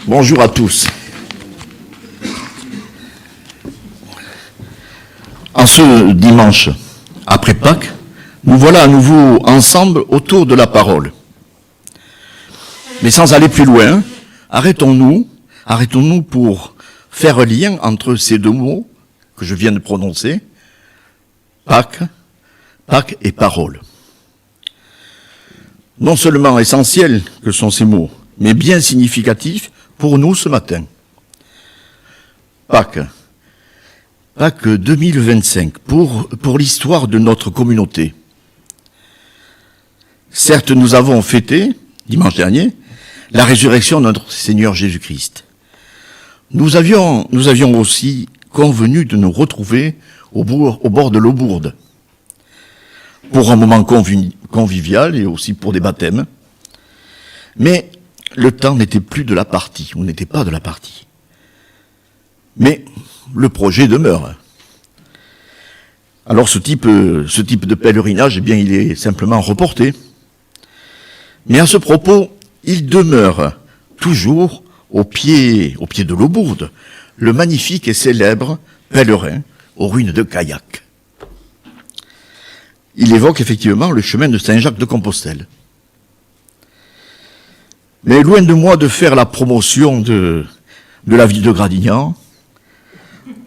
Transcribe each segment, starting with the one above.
Bonjour à tous. En ce dimanche après Pâques, nous voilà à nouveau ensemble autour de la parole. Mais sans aller plus loin, arrêtons-nous pour faire lien entre ces deux mots que je viens de prononcer, Pâques et parole. Non seulement essentiels que sont ces mots, mais bien significatifs pour nous ce matin. Pâques 2025, pour l'histoire de notre communauté. Certes, nous avons fêté, dimanche dernier, la résurrection de notre Seigneur Jésus-Christ. Nous avions aussi convenu de nous retrouver au bord de l'eau Bourde, pour un moment convivial et aussi pour des baptêmes. Mais le temps n'était plus de la partie, on n'était pas de la partie. Mais le projet demeure. Alors ce type de pèlerinage, eh bien, il est simplement reporté. Mais à ce propos, il demeure toujours au pied de l'eau Bourde, le magnifique et célèbre pèlerin aux ruines de Gaillac. Il évoque effectivement le chemin de Saint-Jacques-de-Compostelle. Mais loin de moi de faire la promotion de la ville de Gradignan,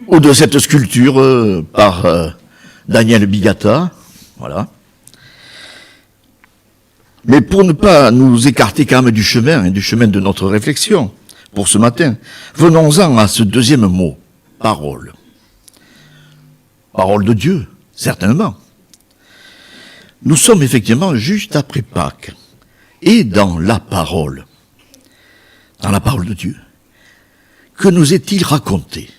ou de cette sculpture par Daniel Bigata, voilà. Mais pour ne pas nous écarter quand même du chemin de notre réflexion pour ce matin, venons-en à ce deuxième mot, parole. Parole de Dieu, certainement. Nous sommes effectivement juste après Pâques, et dans la parole de Dieu. Que nous est-il raconté ?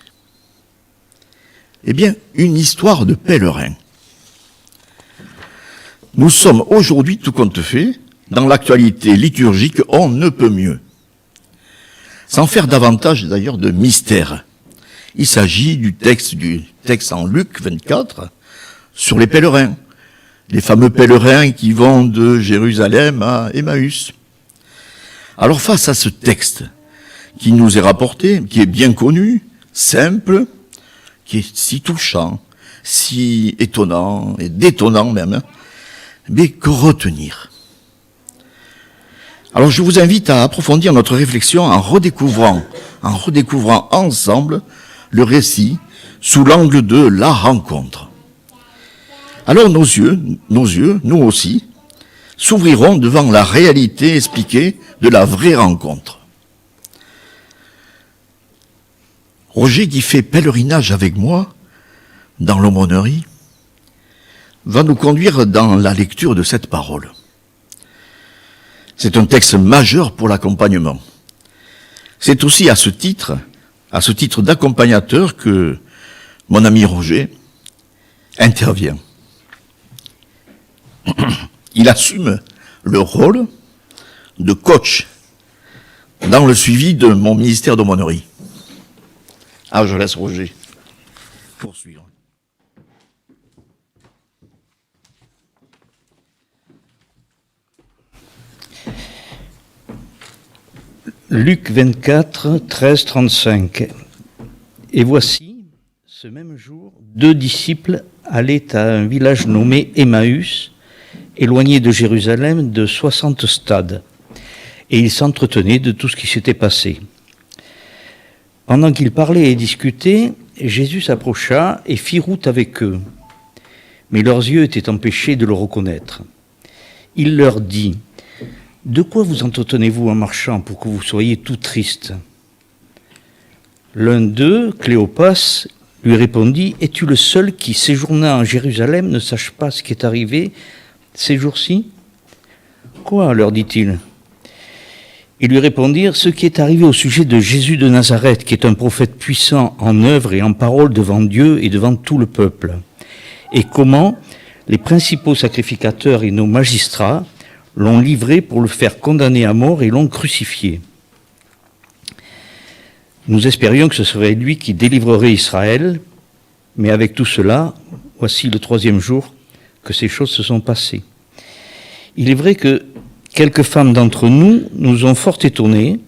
Eh bien, une histoire de pèlerin. Nous sommes aujourd'hui, tout compte fait, dans l'actualité liturgique, on ne peut mieux. Sans faire davantage d'ailleurs de mystère. Il s'agit du texte en Luc 24 sur les pèlerins. Les fameux pèlerins qui vont de Jérusalem à Emmaüs. Alors face à ce texte qui nous est rapporté, qui est bien connu, simple, qui est si touchant, si étonnant et détonnant même, mais que retenir ? Alors je vous invite à approfondir notre réflexion en redécouvrant ensemble le récit sous l'angle de la rencontre. Alors nos yeux, nous aussi, s'ouvriront devant la réalité expliquée de la vraie rencontre. Roger, qui fait pèlerinage avec moi dans l'aumônerie, va nous conduire dans la lecture de cette parole. C'est un texte majeur pour l'accompagnement. C'est aussi à ce titre d'accompagnateur que mon ami Roger intervient. Il assume le rôle de coach dans le suivi de mon ministère d'aumônerie. Ah, je laisse Roger poursuivre. Luc 24, 13, 35. Et voici, ce même jour, 2 disciples allaient à un village nommé Emmaüs, éloigné de Jérusalem de 60 stades, et ils s'entretenaient de tout ce qui s'était passé. Pendant qu'ils parlaient et discutaient, Jésus s'approcha et fit route avec eux. Mais leurs yeux étaient empêchés de le reconnaître. Il leur dit : « De quoi vous entretenez-vous en marchant pour que vous soyez tout tristes ?» L'un d'eux, Cléopas, lui répondit : « Es-tu le seul qui, séjournant en Jérusalem, ne sache pas ce qui est arrivé ces jours-ci ?»« Quoi ? leur dit-il. Ils lui répondirent : « Ce qui est arrivé au sujet de Jésus de Nazareth, qui est un prophète puissant en œuvre et en parole devant Dieu et devant tout le peuple. Et comment les principaux sacrificateurs et nos magistrats l'ont livré pour le faire condamner à mort et l'ont crucifié. Nous espérions que ce serait lui qui délivrerait Israël, mais avec tout cela, voici le 3e jour que ces choses se sont passées. Il est vrai que quelques femmes d'entre nous nous ont fort étonnés,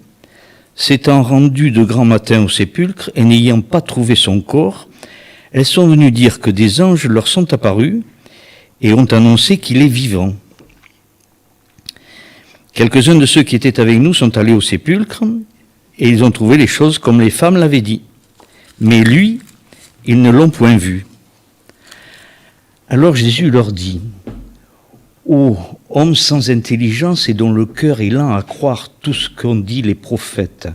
S'étant rendues de grand matin au sépulcre et n'ayant pas trouvé son corps, elles sont venues dire que des anges leur sont apparus et ont annoncé qu'il est vivant. Quelques-uns de ceux qui étaient avec nous sont allés au sépulcre et ils ont trouvé les choses comme les femmes l'avaient dit. Mais lui, ils ne l'ont point vu. Alors Jésus leur dit, « Ô homme sans intelligence et dont le cœur est lent à croire tout ce qu'ont dit les prophètes,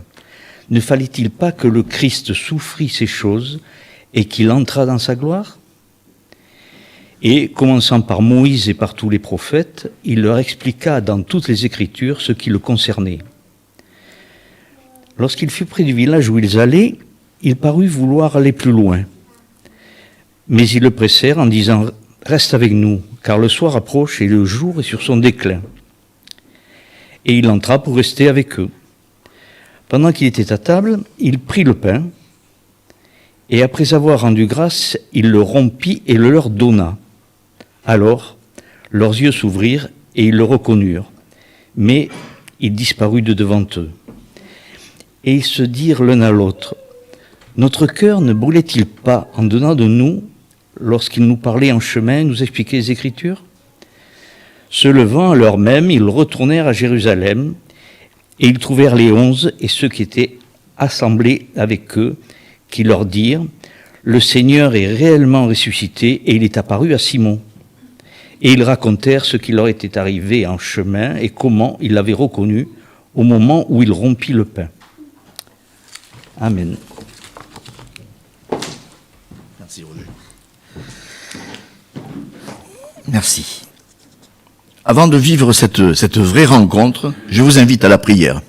ne fallait-il pas que le Christ souffrit ces choses et qu'il entrât dans sa gloire ?» Et, commençant par Moïse et par tous les prophètes, il leur expliqua dans toutes les Écritures ce qui le concernait. Lorsqu'il fut près du village où ils allaient, il parut vouloir aller plus loin. Mais ils le pressèrent en disant « Reste avec nous, car le soir approche et le jour est sur son déclin. » Et il entra pour rester avec eux. Pendant qu'il était à table, il prit le pain, et après avoir rendu grâce, il le rompit et le leur donna. Alors, leurs yeux s'ouvrirent et ils le reconnurent, mais il disparut de devant eux. Et ils se dirent l'un à l'autre, « Notre cœur ne brûlait-il pas en donnant de nous, lorsqu'il nous parlait en chemin, nous expliquait les Écritures ?» Se levant à l'heure même, ils retournèrent à Jérusalem, et ils trouvèrent les 11 et ceux qui étaient assemblés avec eux, qui leur dirent, « Le Seigneur est réellement ressuscité et il est apparu à Simon. » Et ils racontèrent ce qui leur était arrivé en chemin et comment ils l'avaient reconnu au moment où il rompit le pain. Amen. Merci, Roger. Merci. Avant de vivre cette vraie rencontre, je vous invite à la prière.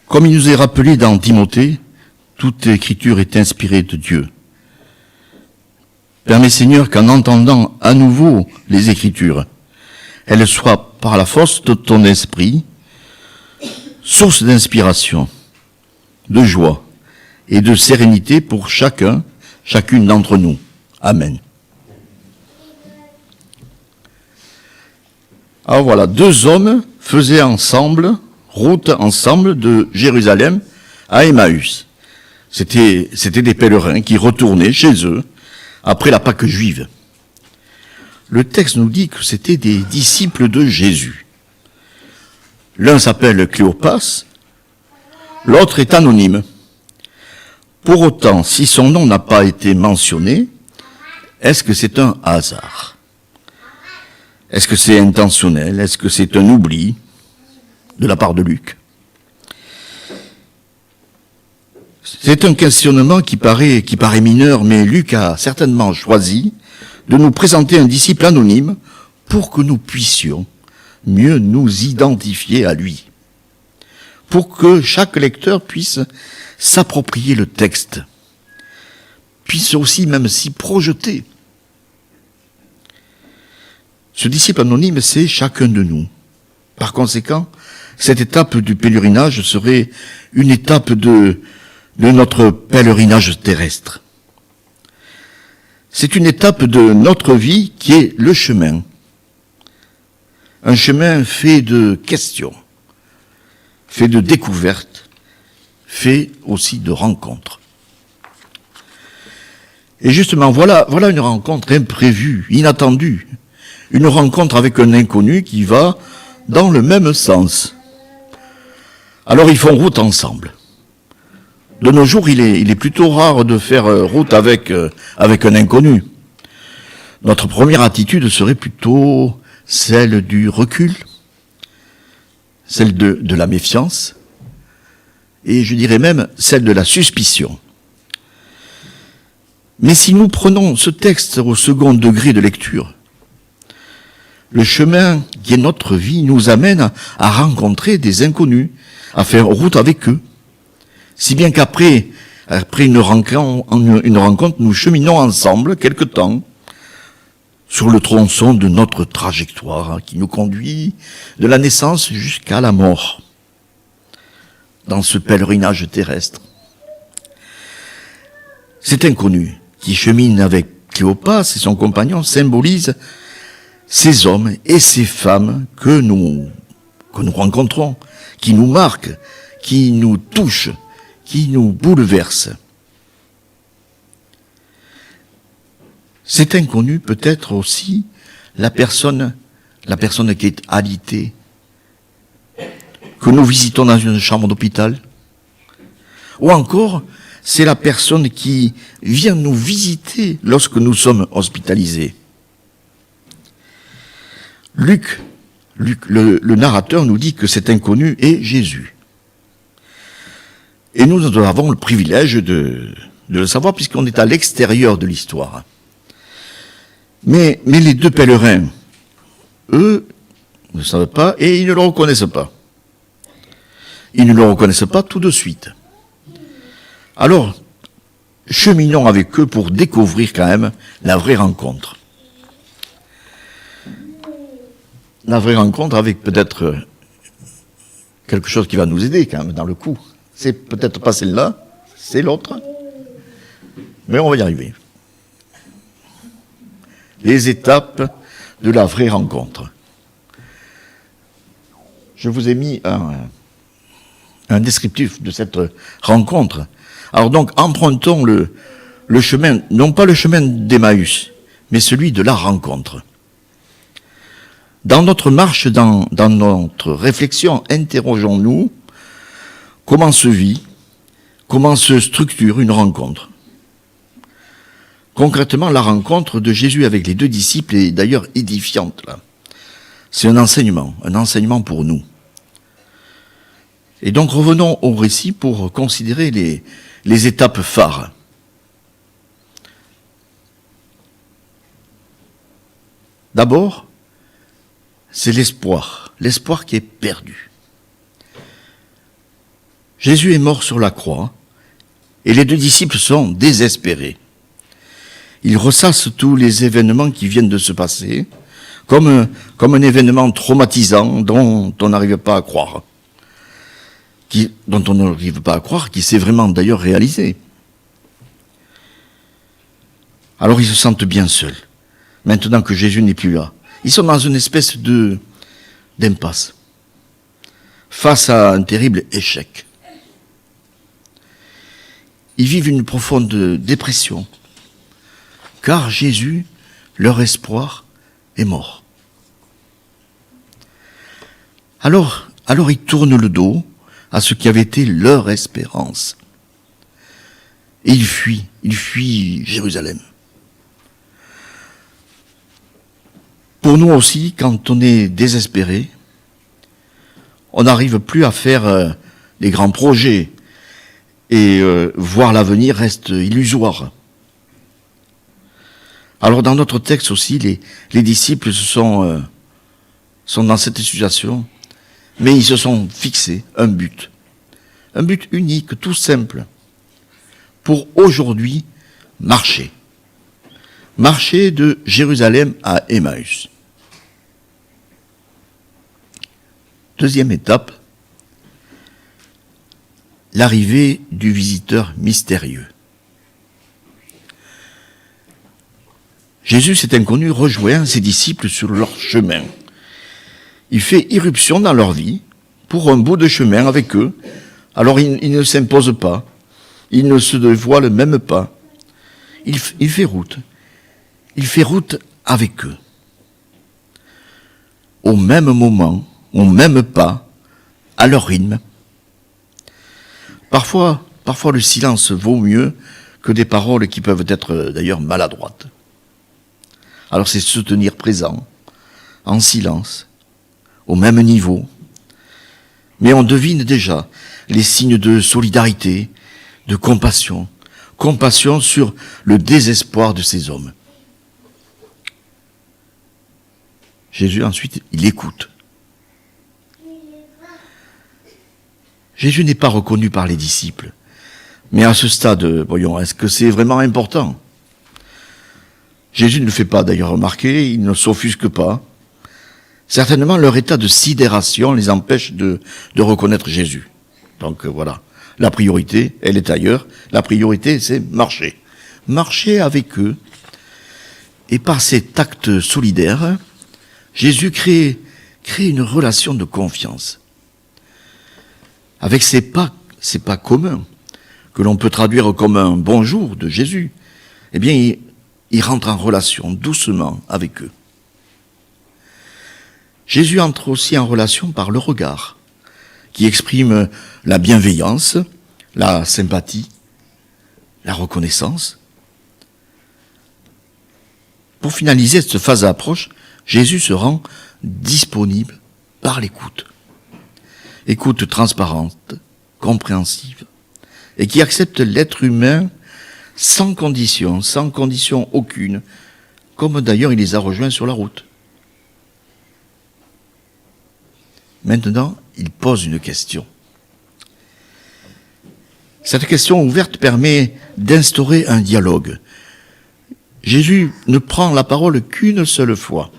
Comme il nous est rappelé dans Timothée, toute écriture est inspirée de Dieu. Permets, Seigneur, qu'en entendant à nouveau les Écritures, elles soient par la force de ton esprit, source d'inspiration, de joie et de sérénité pour chacune d'entre nous. Amen. Alors voilà, 2 hommes faisaient route ensemble de Jérusalem à Emmaüs. C'était des pèlerins qui retournaient chez eux après la Pâque juive. Le texte nous dit que c'était des disciples de Jésus. L'un s'appelle Cléopas, l'autre est anonyme. Pour autant, si son nom n'a pas été mentionné, est-ce que c'est un hasard? Est-ce que c'est intentionnel? Est-ce que c'est un oubli de la part de Luc? C'est un questionnement qui paraît mineur, mais Luc a certainement choisi de nous présenter un disciple anonyme pour que nous puissions mieux nous identifier à lui, pour que chaque lecteur puisse s'approprier le texte, puisse aussi même s'y projeter. Ce disciple anonyme, c'est chacun de nous. Par conséquent, cette étape du pèlerinage serait une étape de notre pèlerinage terrestre. C'est une étape de notre vie qui est le chemin. Un chemin fait de questions, fait de découvertes, fait aussi de rencontres. Et justement, voilà une rencontre imprévue, inattendue. Une rencontre avec un inconnu qui va dans le même sens. Alors ils font route ensemble. De nos jours, il est plutôt rare de faire route avec un inconnu. Notre première attitude serait plutôt celle du recul, celle de la méfiance, et je dirais même celle de la suspicion. Mais si nous prenons ce texte au second degré de lecture, le chemin qui est notre vie nous amène à rencontrer des inconnus, à faire route avec eux. Si bien qu'après une rencontre, nous cheminons ensemble quelque temps sur le tronçon de notre trajectoire qui nous conduit de la naissance jusqu'à la mort dans ce pèlerinage terrestre. Cet inconnu qui chemine avec Cléopas et son compagnon symbolise ces hommes et ces femmes que nous que nous rencontrons, qui nous marquent, qui nous touchent, qui nous bouleversent. Cet inconnu peut être aussi la personne qui est alitée, que nous visitons dans une chambre d'hôpital, ou encore c'est la personne qui vient nous visiter lorsque nous sommes hospitalisés. Luc, le narrateur, nous dit que cet inconnu est Jésus. Et nous avons le privilège de le savoir puisqu'on est à l'extérieur de l'histoire. Mais les deux pèlerins, eux, ne savent pas et ils ne le reconnaissent pas. Ils ne le reconnaissent pas tout de suite. Alors, cheminons avec eux pour découvrir quand même la vraie rencontre. La vraie rencontre avec peut-être quelque chose qui va nous aider quand même dans le coup. C'est peut-être pas celle-là, c'est l'autre. Mais on va y arriver. Les étapes de la vraie rencontre. Je vous ai mis un descriptif de cette rencontre. Alors donc, empruntons le chemin, non pas le chemin d'Emmaüs, mais celui de la rencontre. Dans notre marche, dans notre réflexion, interrogeons-nous comment se vit, comment se structure une rencontre. Concrètement, la rencontre de Jésus avec les deux disciples est d'ailleurs édifiante. Là. C'est un enseignement pour nous. Et donc revenons au récit pour considérer les étapes phares. D'abord, c'est l'espoir qui est perdu. Jésus est mort sur la croix et les deux disciples sont désespérés. Ils ressassent tous les événements qui viennent de se passer comme un événement traumatisant dont on n'arrive pas à croire. Dont on n'arrive pas à croire qu'il s'est vraiment d'ailleurs réalisé. Alors ils se sentent bien seuls, maintenant que Jésus n'est plus là. Ils sont dans une espèce d'impasse, face à un terrible échec. Ils vivent une profonde dépression, car Jésus, leur espoir, est mort. Alors ils tournent le dos à ce qui avait été leur espérance. Et ils fuient Jérusalem. Pour nous aussi, quand on est désespéré, on n'arrive plus à faire des grands projets et voir l'avenir reste illusoire. Alors dans notre texte aussi, les disciples sont dans cette situation, mais ils se sont fixés un but unique, tout simple, pour aujourd'hui marcher de Jérusalem à Emmaüs. Deuxième étape, l'arrivée du visiteur mystérieux. Jésus, cet inconnu, rejoint ses disciples sur leur chemin. Il fait irruption dans leur vie pour un bout de chemin avec eux. Alors il ne s'impose pas, il ne se dévoile même pas. Il fait route. Il fait route avec eux. Au même moment, au même pas, à leur rythme. Parfois le silence vaut mieux que des paroles qui peuvent être d'ailleurs maladroites. Alors c'est se tenir présent, en silence, au même niveau. Mais on devine déjà les signes de solidarité, de compassion sur le désespoir de ces hommes. Jésus ensuite, il écoute. Jésus n'est pas reconnu par les disciples. Mais à ce stade, voyons, est-ce que c'est vraiment important ? Jésus ne le fait pas d'ailleurs remarquer, il ne s'offusque pas. Certainement, leur état de sidération les empêche de reconnaître Jésus. Donc voilà, la priorité, elle est ailleurs. La priorité, c'est marcher. Marcher avec eux. Et par cet acte solidaire, Jésus crée crée une relation de confiance. Avec ces pas communs, que l'on peut traduire comme un bonjour de Jésus, eh bien, il rentre en relation doucement avec eux. Jésus entre aussi en relation par le regard, qui exprime la bienveillance, la sympathie, la reconnaissance. Pour finaliser cette phase d'approche, Jésus se rend disponible par l'écoute. Écoute transparente, compréhensive, et qui accepte l'être humain sans condition aucune, comme d'ailleurs il les a rejoints sur la route. Maintenant, il pose une question. Cette question ouverte permet d'instaurer un dialogue. Jésus ne prend la parole qu'une seule fois.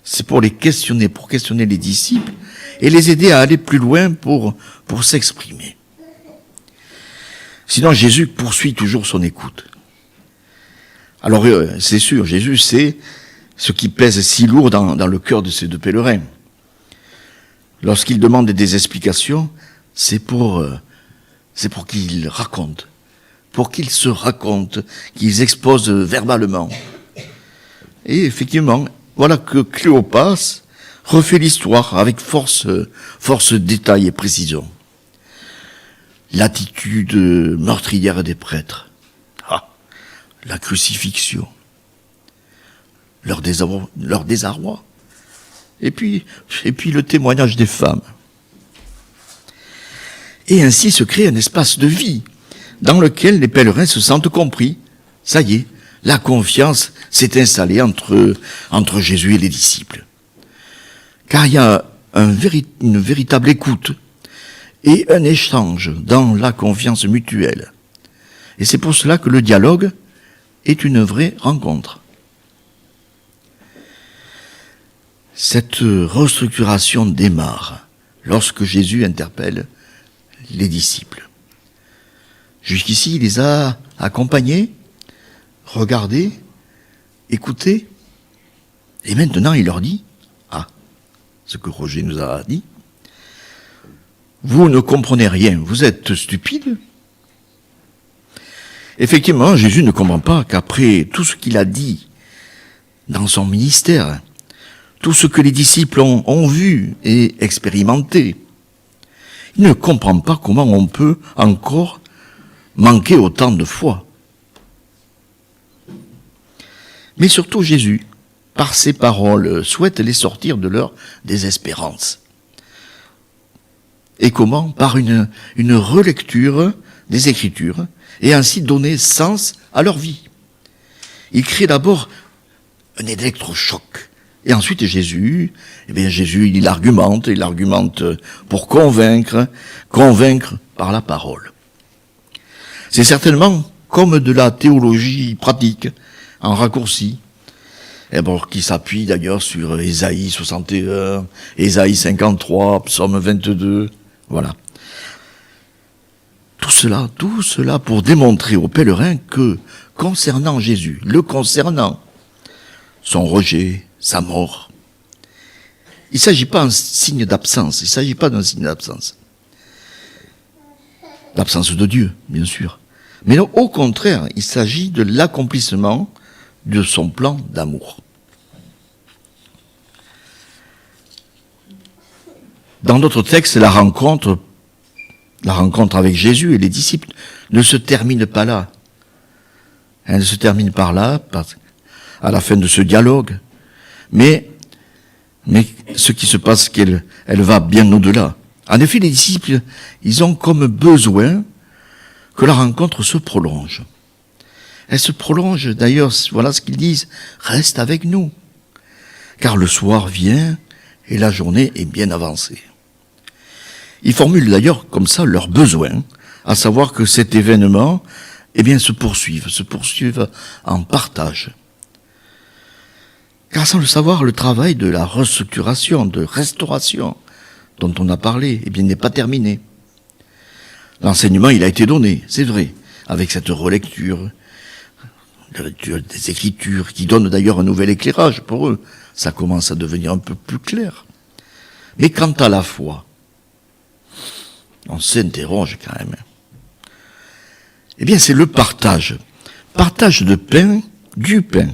C'est pour questionner les disciples et les aider à aller plus loin pour s'exprimer. Sinon, Jésus poursuit toujours son écoute. Alors, c'est sûr, Jésus sait ce qui pèse si lourd dans le cœur de ces deux pèlerins. Lorsqu'il demande des explications, c'est pour qu'ils racontent, pour qu'ils se racontent, qu'ils exposent verbalement. Et effectivement, voilà que Cléopas refait l'histoire avec force, détail et précision. L'attitude meurtrière des prêtres, la crucifixion, leur désarroi, et puis le témoignage des femmes. Et ainsi se crée un espace de vie dans lequel les pèlerins se sentent compris. Ça y est, la confiance s'est installée entre Jésus et les disciples. Car il y a une véritable écoute et un échange dans la confiance mutuelle. Et c'est pour cela que le dialogue est une vraie rencontre. Cette restructuration démarre lorsque Jésus interpelle les disciples. Jusqu'ici, il les a accompagnés, regardés, écoutés, et maintenant il leur dit, ce que Roger nous a dit, vous ne comprenez rien, vous êtes stupides. Effectivement, Jésus ne comprend pas qu'après tout ce qu'il a dit dans son ministère, tout ce que les disciples ont vu et expérimenté, il ne comprend pas comment on peut encore manquer autant de foi. Mais surtout Jésus, par ses paroles, souhaite les sortir de leur désespérance. Et comment? Par une relecture des Écritures, et ainsi donner sens à leur vie. Il crée d'abord un électrochoc. Et ensuite Jésus, il argumente pour convaincre par la parole. C'est certainement comme de la théologie pratique, en raccourci, qui s'appuie d'ailleurs sur Ésaïe 61, Ésaïe 53, Psaume 22, voilà. Tout cela pour démontrer aux pèlerins que, concernant Jésus, son rejet, sa mort, il ne s'agit pas d'un signe d'absence, l'absence de Dieu, bien sûr. Mais non, au contraire, il s'agit de l'accomplissement de son plan d'amour. Dans notre texte, la rencontre avec Jésus et les disciples ne se termine pas là. Elle ne se termine pas là, à la fin de ce dialogue. Mais ce qui se passe, qu'elle va bien au-delà. En effet, les disciples, ils ont comme besoin que la rencontre se prolonge. Elle se prolonge, d'ailleurs, voilà ce qu'ils disent, reste avec nous. Car le soir vient et la journée est bien avancée. Ils formulent d'ailleurs comme ça leurs besoins, à savoir que cet événement, se poursuive en partage. Car sans le savoir, le travail de la restructuration, de restauration, dont on a parlé, n'est pas terminé. L'enseignement, il a été donné, c'est vrai, avec cette relecture, la lecture des Écritures, qui donne d'ailleurs un nouvel éclairage pour eux. Ça commence à devenir un peu plus clair. Mais quant à la foi, on s'interroge quand même. Eh bien, c'est le partage de pain, du pain,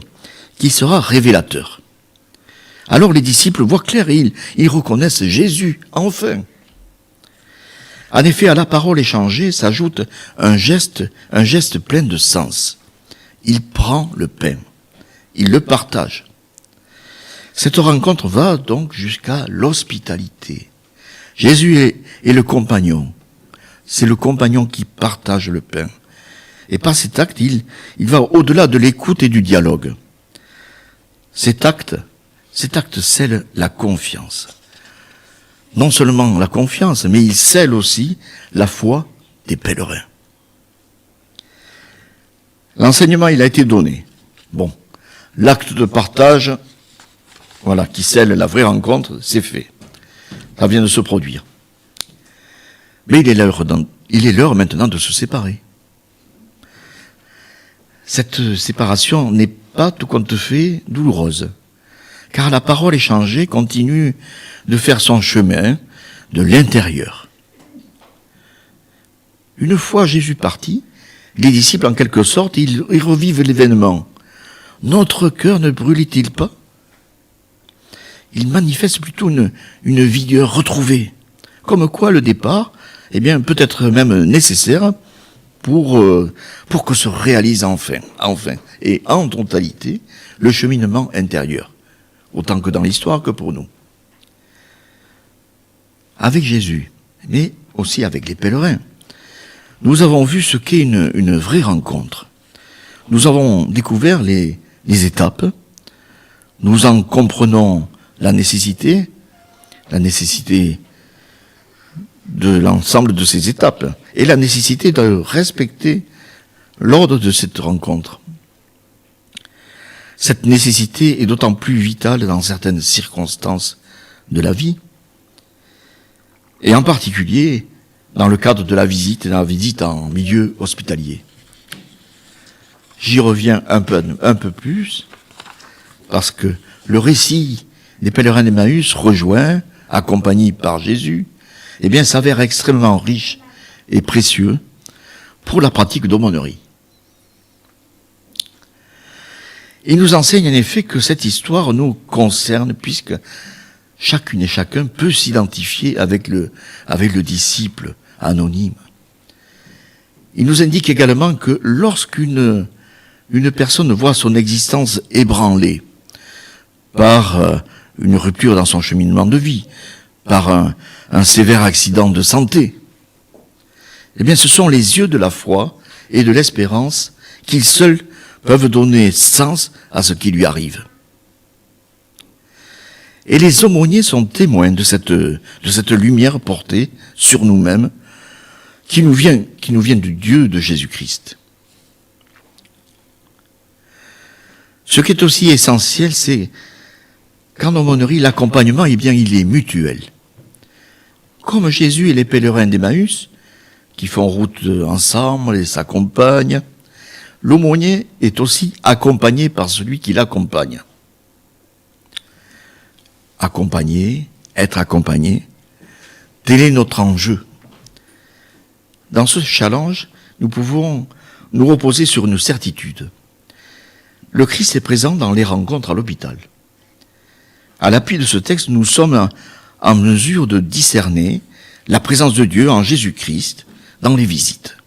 qui sera révélateur. Alors les disciples voient clair et ils reconnaissent Jésus, enfin. En effet, à la parole échangée s'ajoute un geste plein de sens. Il prend le pain, il le partage. Cette rencontre va donc jusqu'à l'hospitalité. Jésus est le compagnon. C'est le compagnon qui partage le pain. Et par cet acte, il va au-delà de l'écoute et du dialogue. Cet acte scelle la confiance. Non seulement la confiance, mais il scelle aussi la foi des pèlerins. L'enseignement, il a été donné. Bon, l'acte de partage, voilà, qui scelle la vraie rencontre, c'est fait. Ça vient de se produire. Mais il est l'heure maintenant de se séparer. Cette séparation n'est pas tout compte fait douloureuse, car la parole échangée continue de faire son chemin de l'intérieur. Une fois Jésus parti, les disciples, en quelque sorte, ils revivent l'événement. Notre cœur ne brûlait-il pas? Ils manifestent plutôt une vigueur retrouvée. Comme quoi le départ, eh bien, peut être même nécessaire pour que se réalise enfin, et en totalité, le cheminement intérieur, autant que dans l'histoire que pour nous. Avec Jésus, mais aussi avec les pèlerins, nous avons vu ce qu'est une vraie rencontre. Nous avons découvert les étapes, nous en comprenons la nécessité de l'ensemble de ces étapes, et la nécessité de respecter l'ordre de cette rencontre. Cette nécessité est d'autant plus vitale dans certaines circonstances de la vie, et en particulier dans le cadre de la visite en milieu hospitalier. J'y reviens un peu plus, parce que le récit des pèlerins d'Emmaüs rejoint, accompagné par Jésus, eh bien, s'avère extrêmement riche et précieux pour la pratique d'aumônerie. Il nous enseigne en effet que cette histoire nous concerne, puisque chacune et chacun peut s'identifier avec le disciple anonyme. Il nous indique également que lorsqu'une personne voit son existence ébranlée par une rupture dans son cheminement de vie, par un sévère accident de santé, eh bien ce sont les yeux de la foi et de l'espérance qui seuls peuvent donner sens à ce qui lui arrive. Et les aumôniers sont témoins de cette lumière portée sur nous-mêmes qui nous vient du Dieu de Jésus-Christ. Ce qui est aussi essentiel, c'est qu'en aumônerie, l'accompagnement, eh bien, il est mutuel. Comme Jésus et les pèlerins d'Emmaüs, qui font route ensemble et s'accompagnent, l'aumônier est aussi accompagné par celui qui l'accompagne. Accompagner, être accompagné, tel est notre enjeu. Dans ce challenge, nous pouvons nous reposer sur une certitude. Le Christ est présent dans les rencontres à l'hôpital. À l'appui de ce texte, nous sommes en mesure de discerner la présence de Dieu en Jésus-Christ dans les visites.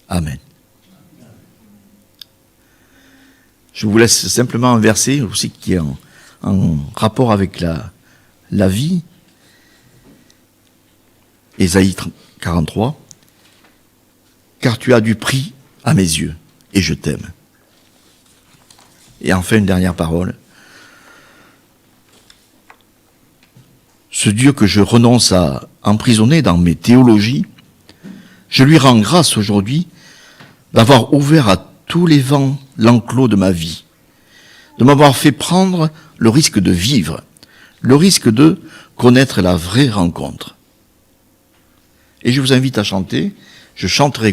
Amen. Je vous laisse simplement un verset aussi qui est en rapport avec la vie. Ésaïe 43. Car tu as du prix à mes yeux, et je t'aime. Et enfin, une dernière parole. Ce Dieu que je renonce à emprisonner dans mes théologies, je lui rends grâce aujourd'hui d'avoir ouvert à tous les vents l'enclos de ma vie, de m'avoir fait prendre le risque de vivre, le risque de connaître la vraie rencontre. Et je vous invite à chanter, je chanterai